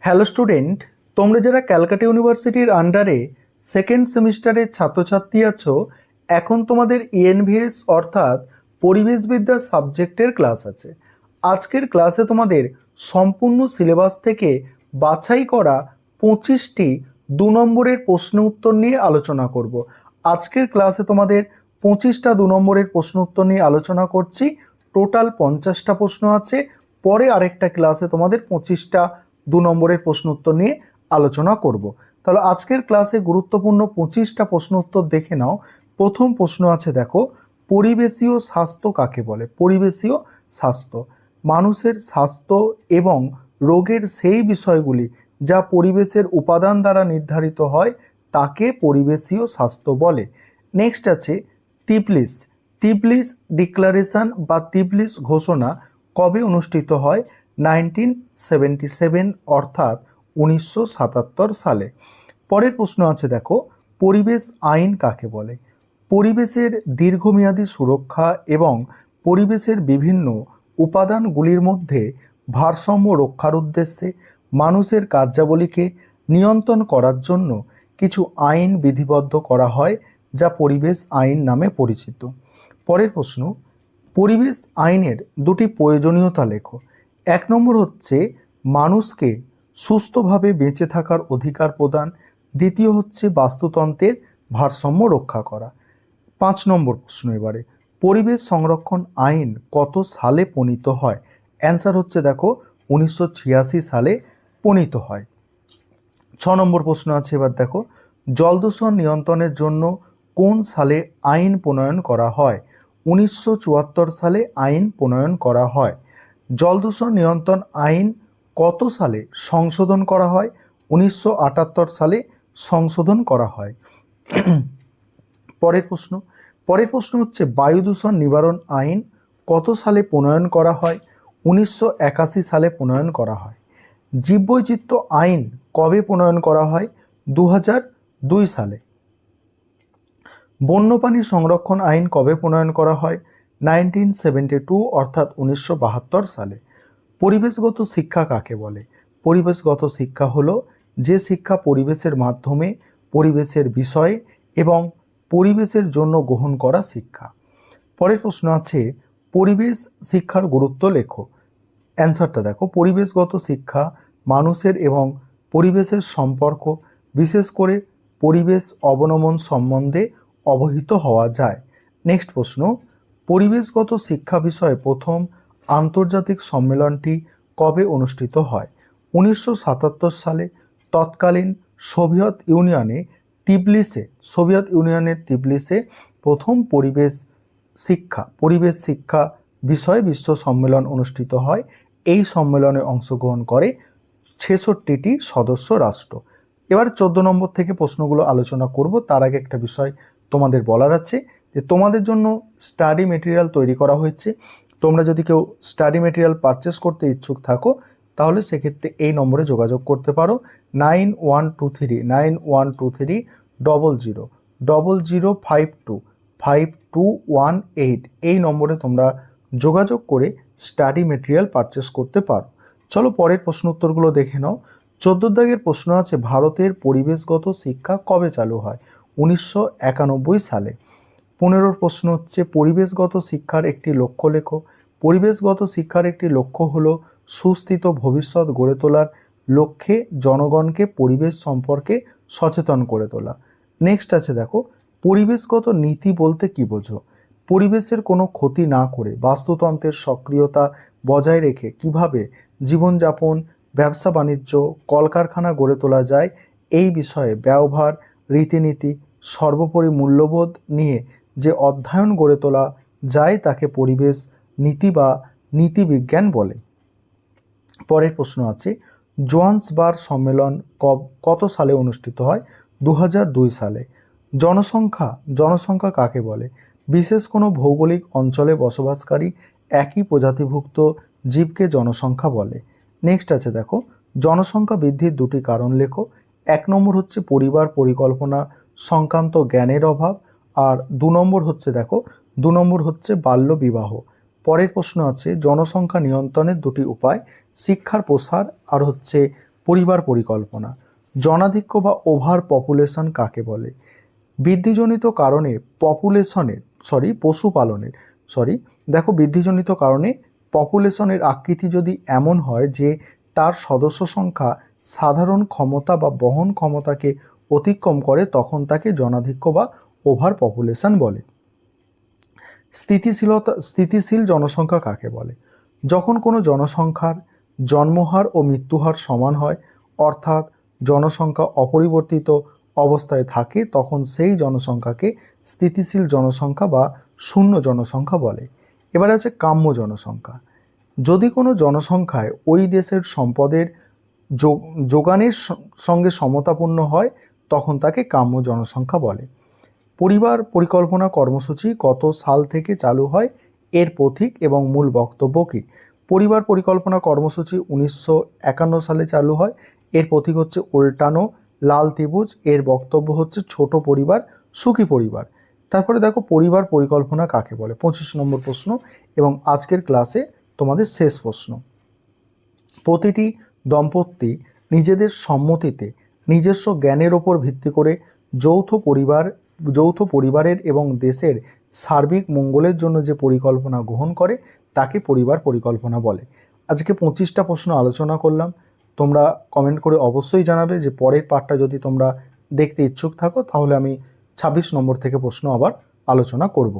Hello student, তোমরা যারা ক্যালকাটা ইউনিভার্সিটির আন্ডারে সেকেন্ড সেমিস্টারের ছাত্রছাত্রী আছো, এখন তোমাদের ইএনভিএস অর্থাৎ পরিবেশবিদ্যা সাবজেক্টের ক্লাস আছে। আজকের ক্লাসে তোমাদের সম্পূর্ণ সিলেবাস থেকে বাছাই করা 25টি 2 নম্বরের প্রশ্ন উত্তর নিয়ে আলোচনা করব। আজকের ক্লাসে তোমাদের 25টা 2 নম্বরের প্রশ্ন উত্তর নিয়ে আলোচনা করছি। টোটাল 50টা প্রশ্ন আছে। পরে আরেকটা ক্লাসে তোমাদের 25টা 2 নম্বরের প্রশ্ন উত্তর নিয়ে আলোচনা করব। তাহলে আজকের ক্লাসে গুরুত্বপূর্ণ 25টা প্রশ্ন উত্তর দেখে নাও। প্রথম প্রশ্ন আছে, দেখো, পরিবেশীয় স্বাস্থ্য কাকে বলে? পরিবেশীয় স্বাস্থ্য মানুষের স্বাস্থ্য এবং রোগের সেই বিষয়গুলি যা পরিবেশের উপাদান দ্বারা নির্ধারিত হয় তাকে পরিবেশীয় স্বাস্থ্য বলে। নেক্সট আছে তিবলিস। তিবলিস ডিক্লারেশন বা তিবলিস ঘোষণা কবে অনুষ্ঠিত হয়? 1977 অর্থাৎ 1977 সালে। পরের প্রশ্ন আছে, দেখো, পরিবেশ আইন কাকে বলে? পরিবেশের দীর্ঘমেয়াদী সুরক্ষা এবং পরিবেশের বিভিন্ন উপাদানগুলির মধ্যে ভারসাম্য রক্ষার উদ্দেশ্যে মানুষের কার্যাবলীকে নিয়ন্ত্রণ করার জন্য কিছু আইন বিধিবদ্ধ করা হয়, যা পরিবেশ আইন নামে পরিচিত। পরের প্রশ্ন, পরিবেশ আইনের দুটি প্রয়োজনীয়তা লেখো। 1 নম্বর হচ্ছে মানুষকে সুস্থভাবে বেঁচে থাকার অধিকার প্রদান, দ্বিতীয় হচ্ছে বাস্তুতন্ত্রের ভারসাম্য রক্ষা করা। 5 নম্বর প্রশ্ন এবারে, পরিবেশ সংরক্ষণ আইন কত সালে প্রণীত হয়? অ্যান্সার হচ্ছে, দেখো, 1986 সালে প্রণীত হয়। 6 নম্বর প্রশ্ন আছে, এবার দেখো, জলদূষণ নিয়ন্ত্রণের জন্য কোন সালে আইন প্রণয়ন করা হয়? 1974 সালে আইন প্রণয়ন করা হয়। জলদূষণ নিয়ন্ত্রণ আইন কত সালে সংশোধন করা হয়? 1978 সালে সংশোধন করা হয়। পরের প্রশ্ন হচ্ছে, বায়ু দূষণ নিবারণ আইন কত সালে প্রণয়ন করা হয়? 1981 সালে প্রণয়ন করা হয়। জীববৈচিত্র্য আইন কবে প্রণয়ন করা হয়? 2002 সালে। বন্যপ্রাণী সংরক্ষণ আইন কবে প্রণয়ন করা হয়? 1972 অর্থাৎ 1972 সালে। পরিবেশগত শিক্ষা কাকে বলে? পরিবেশগত শিক্ষা হলো যে শিক্ষা পরিবেশের মাধ্যমে পরিবেশের বিষয়ে এবং পরিবেশের জন্য গ্রহণ করা শিক্ষা। পরের প্রশ্ন আছে, পরিবেশ শিক্ষার গুরুত্ব লেখো। অ্যান্সারটা দেখো, পরিবেশগত শিক্ষা মানুষের এবং পরিবেশের সম্পর্ক, বিশেষ করে পরিবেশ অবনমন সম্বন্ধে অবহিত হওয়া যায়। নেক্সট প্রশ্ন, পরিবেশগত শিক্ষা বিষয়ে প্রথম আন্তর্জাতিক সম্মেলনটি কবে অনুষ্ঠিত হয়? 1977 সালে তৎকালীন সোভিয়েত ইউনিয়নের তিবলিসে প্রথম পরিবেশ শিক্ষা বিষয়ে বিশ্ব সম্মেলন অনুষ্ঠিত হয়। এই সম্মেলনে অংশগ্রহণ করে 66টি সদস্য রাষ্ট্র। এবার 14 নম্বর থেকে প্রশ্নগুলো আলোচনা করব। তার আগে একটা বিষয় তোমাদের বলার আছে, যে তোমাদের জন্য স্টাডি মেটেরিয়াল তৈরি করা হয়েছে। তোমরা যদি কেউ স্টাডি মেটেরিয়াল পারচেস করতে ইচ্ছুক থাকো, তাহলে সেক্ষেত্রে এই নম্বরে যোগাযোগ করতে পারো, 91230000525218। এই নম্বরে তোমরা যোগাযোগ করে স্টাডি মেটেরিয়াল পারচেস করতে পারো। চলো পরের প্রশ্ন উত্তরগুলো দেখে নাও। 14 দাগের প্রশ্ন আছে, ভারতের পরিবেশগত শিক্ষা কবে চালু হয়? 1991 সালে। 15 প্রশ্ন হচ্ছে, পরিবেশগত শিক্ষার একটি লক্ষ্য লেখো। পরিবেশগত শিক্ষার একটি লক্ষ্য হলো সুস্থিত ভবিষ্যৎ গড়ে তোলার লক্ষ্যে জনগণকে পরিবেশ সম্পর্কে সচেতন করে তোলা। নেক্সট আছে, দেখো, পরিবেশগত নীতি বলতে কি বোঝো? পরিবেশের কোনো ক্ষতি না করে বাস্তুতন্ত্রের সক্রিয়তা বজায় রেখে কিভাবে জীবনযাপন, ব্যবসা বাণিজ্য, কলকারখানা গড়ে তোলা যায়, এই বিষয়ে ব্যবহার, রীতিনীতি, সর্বোপরি মূল্যবোধ নিয়ে যে অধ্যয়ন গড়ে তোলা যায় তাকে পরিবেশ নীতি বা নীতিবিজ্ঞান বলে। পরের প্রশ্ন আছে, জোহান্সবার্গ সম্মেলন কত সালে অনুষ্ঠিত হয়? 2002 সালে। জনসংখ্যা কাকে বলে? বিশেষ কোনো ভৌগোলিক অঞ্চলে বসবাসকারী একই প্রজাতিভুক্ত জীবকে জনসংখ্যা বলে। নেক্সট আছে, দেখো, জনসংখ্যা বৃদ্ধির দুটি কারণ লেখো। 1 নম্বর হচ্ছে পরিবার পরিকল্পনা সংক্রান্ত জ্ঞানের অভাব, আর 2 নম্বর হচ্ছে বাল্য বিবাহ। পরের প্রশ্ন আছে, জনসংখ্যা নিয়ন্ত্রণের দুটি উপায়, শিক্ষার প্রসার আর হচ্ছে পরিবার পরিকল্পনা। জনাধিক্য বা ওভার পপুলেশন কাকে বলে? বৃদ্ধিজনিত কারণে বৃদ্ধিজনিত কারণে পপুলেশনের আকৃতি যদি এমন হয় যে তার সদস্য সংখ্যা সাধারণ ক্ষমতা বা বহন ক্ষমতাকে অতিক্রম করে, তখন তাকে জনাধিক্য বা ওভার পপুলেশন বলে। স্থিতিশীল জনসংখ্যা কাকে বলে? যখন কোনো জনসংখ্যার জন্মহার ও মৃত্যুহার সমান হয়, অর্থাৎ জনসংখ্যা অপরিবর্তিত অবস্থায় থাকে, তখন সেই জনসংখ্যাকে স্থিতিশীল জনসংখ্যা বা শূন্য জনসংখ্যা বলে। এবার আছে কাম্য জনসংখ্যা। যদি কোনো জনসংখ্যায় ওই দেশের সম্পদের যোগানের সঙ্গে সমতাপূর্ণ হয়, তখন তাকে কাম্য জনসংখ্যা বলে। পরিবার পরিকল্পনা কর্মসূচি কত সাল থেকে চালু হয়? এর পথিক এবং মূল বক্তব্য কী? পরিবার পরিকল্পনা কর্মসূচি 1951 সালে চালু হয়। এর পথিক হচ্ছে উল্টানো লাল ত্রিভুজ। এর বক্তব্য হচ্ছে ছোট পরিবার সুখী পরিবার। তারপরে দেখো পরিবার পরিকল্পনা কাকে বলে, 25 নম্বর প্রশ্ন এবং আজকের ক্লাসে তোমাদের শেষ প্রশ্ন। প্রতিটি দম্পতি নিজেদের সম্মতিতে নিজস্ব জ্ঞানের ওপর ভিত্তি করে যৌথ পরিবারের এবং দেশের সার্বিক মঙ্গলের জন্য যে পরিকল্পনা গ্রহণ করে তাকে পরিবার পরিকল্পনা বলে। আজকে 25টা প্রশ্ন আলোচনা করলাম। তোমরা কমেন্ট করে অবশ্যই জানাবে যে পরের পার্টটা যদি তোমরা দেখতে ইচ্ছুক থাকো, তাহলে আমি 26 নম্বর থেকে প্রশ্ন আবার আলোচনা করব।